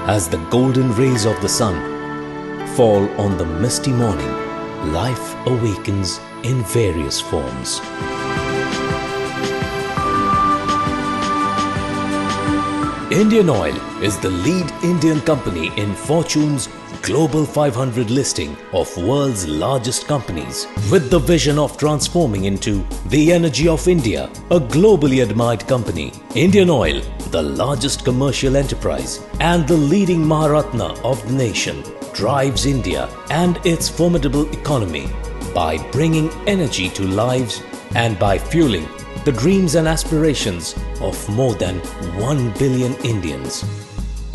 As the golden rays of the sun fall on the misty morning, life awakens in various forms. Indian Oil is the lead Indian company in Fortune's Global 500 listing of world's largest companies, with the vision of transforming into the energy of India, a globally admired company. Indian Oil, the largest commercial enterprise and the leading Maharatna of the nation, drives India and its formidable economy by bringing energy to lives and by fueling the dreams and aspirations of more than 1 billion Indians.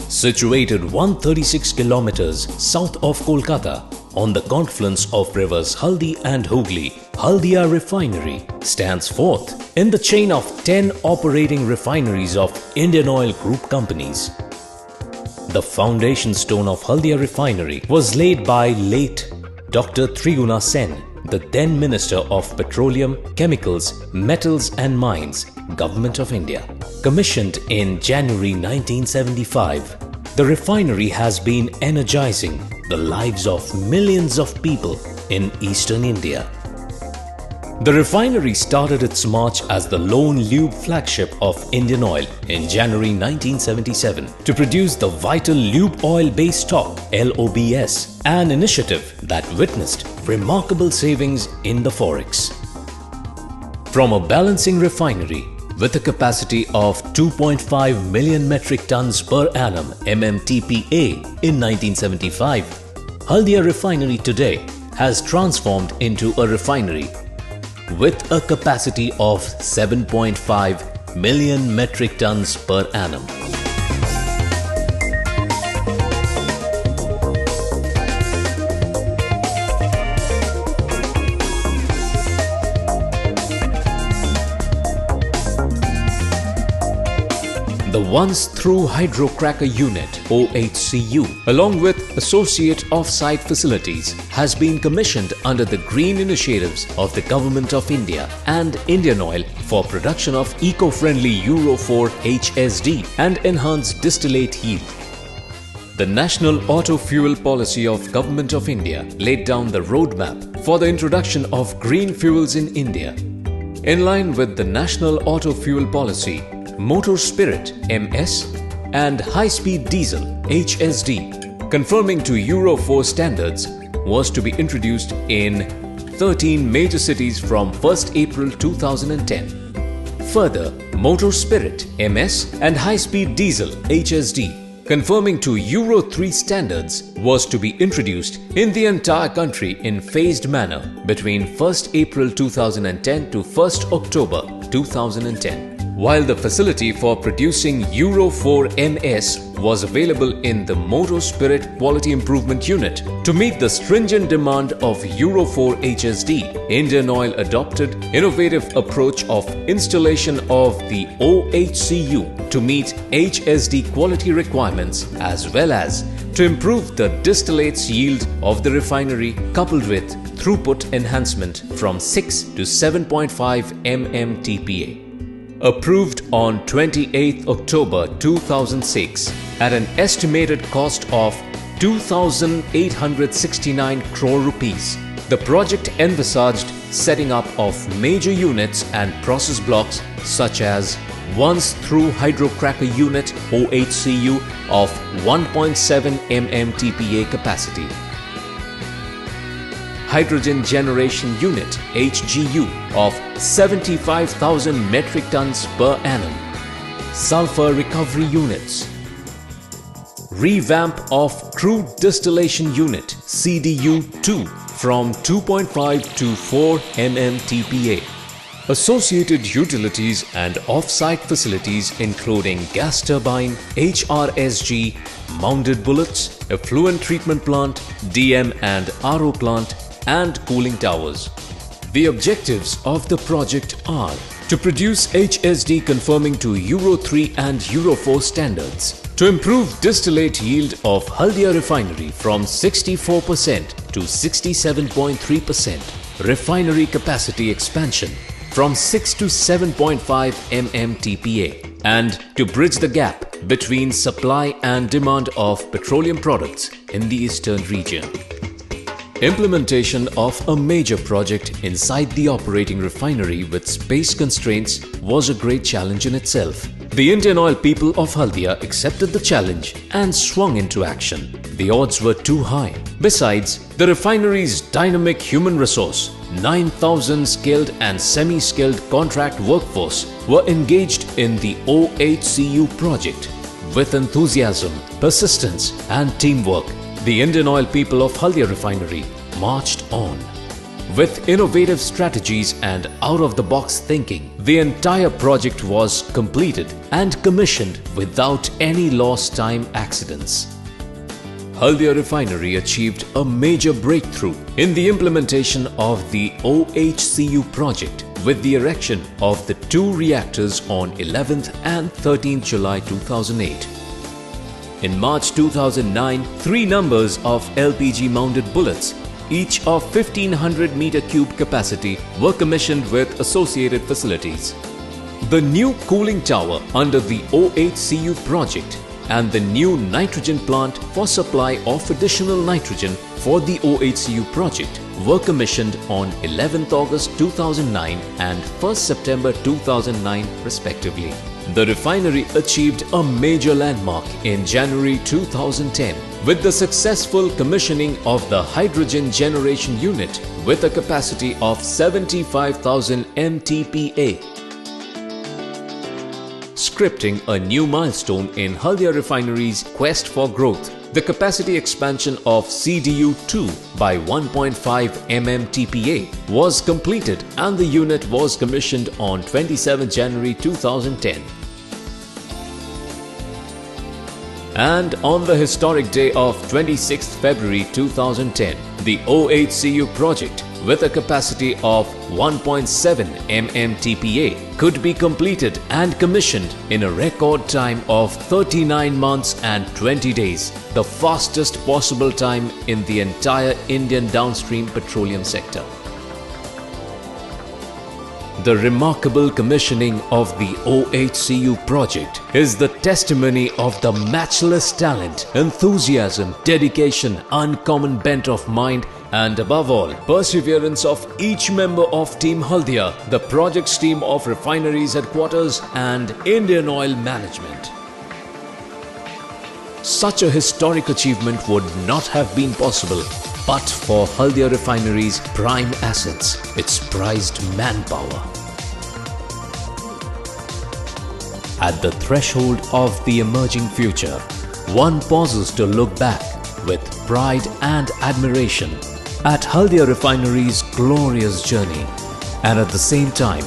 Situated 136 kilometers south of Kolkata, on the confluence of rivers Haldi and Hooghly, Haldia Refinery stands fourth in the chain of 10 operating refineries of Indian Oil Group companies. The foundation stone of Haldia Refinery was laid by late Dr. Triguna Sen, the then Minister of Petroleum, Chemicals, Metals and Mines, Government of India. Commissioned in January 1975, the refinery has been energizing the lives of millions of people in eastern India. The refinery started its march as the lone lube flagship of Indian Oil in January 1977 to produce the vital lube oil base stock (LOBS), an initiative that witnessed remarkable savings in the forex. From a balancing refinery with a capacity of 2.5 million metric tons per annum (MMTPA) in 1975, Haldia Refinery today has transformed into a refinery with a capacity of 7.5 million metric tons per annum. The once-through hydrocracker unit (OHCU), along with associate off-site facilities, has been commissioned under the green initiatives of the Government of India and Indian Oil for production of eco-friendly Euro 4 HSD and enhanced distillate yield. The National Auto Fuel Policy of Government of India laid down the roadmap for the introduction of green fuels in India. In line with the National Auto Fuel Policy, Motor Spirit (MS) and High Speed Diesel (HSD), conforming to Euro 4 standards, was to be introduced in 13 major cities from 1st April 2010. Further, Motor Spirit (MS) and High Speed Diesel (HSD), conforming to Euro 3 standards, was to be introduced in the entire country in phased manner between 1st April 2010 to 1st October 2010. While the facility for producing Euro 4 MS was available in the Motor Spirit Quality Improvement Unit. To meet the stringent demand of Euro 4 HSD, Indian Oil adopted innovative approach of installation of the OHCU to meet HSD quality requirements as well as to improve the distillates yield of the refinery, coupled with throughput enhancement from 6 to 7.5 mmTPA. Approved on 28 October 2006 at an estimated cost of 2,869 crore rupees. The project envisaged setting up of major units and process blocks such as once-through hydrocracker unit (OHCU) of 1.7 mmTPA capacity, Hydrogen Generation Unit (HGU) of 75,000 metric tons per annum, Sulfur Recovery Units, revamp of Crude Distillation Unit (CDU-2) from 2.5 to 4 mmTPA. Associated utilities and off-site facilities including gas turbine, HRSG, mounted bullets, effluent treatment plant, DM and RO plant, and cooling towers. The objectives of the project are to produce HSD conforming to Euro 3 and Euro 4 standards, to improve distillate yield of Haldia Refinery from 64% to 67.3%, refinery capacity expansion from 6 to 7.5 mmTPA, and to bridge the gap between supply and demand of petroleum products in the eastern region. Implementation of a major project inside the operating refinery with space constraints was a great challenge in itself. The Indian Oil people of Haldia accepted the challenge and swung into action. The odds were too high. Besides, the refinery's dynamic human resource, 9,000 skilled and semi-skilled contract workforce were engaged in the OHCU project. With enthusiasm, persistence and teamwork, the Indian Oil people of Haldia Refinery marched on. With innovative strategies and out-of-the-box thinking, the entire project was completed and commissioned without any lost time accidents. Haldia Refinery achieved a major breakthrough in the implementation of the OHCU project with the erection of the 2 reactors on 11th and 13th July 2008. In March 2009, 3 numbers of LPG-mounted bullets, each of 1500 meter cube capacity, were commissioned with associated facilities. The new cooling tower under the OHCU project and the new nitrogen plant for supply of additional nitrogen for the OHCU project were commissioned on 11th August 2009 and 1st September 2009 respectively. The refinery achieved a major landmark in January 2010 with the successful commissioning of the hydrogen generation unit with a capacity of 75,000 MTPA. Scripting a new milestone in Haldia Refinery's quest for growth, the capacity expansion of CDU-2 by 1.5 MMTPA was completed and the unit was commissioned on 27 January 2010. And on the historic day of 26th February 2010, the OHCU project with a capacity of 1.7 MMTPA could be completed and commissioned in a record time of 39 months and 20 days, the fastest possible time in the entire Indian downstream petroleum sector. The remarkable commissioning of the OHCU project is the testimony of the matchless talent, enthusiasm, dedication, uncommon bent of mind and above all, perseverance of each member of Team Haldia, the project's team of refineries headquarters and Indian Oil management. Such a historic achievement would not have been possible but for Haldia Refinery's prime assets, its prized manpower. At the threshold of the emerging future, one pauses to look back with pride and admiration at Haldia Refinery's glorious journey and at the same time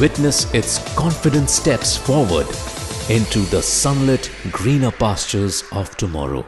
witness its confident steps forward into the sunlit greener pastures of tomorrow.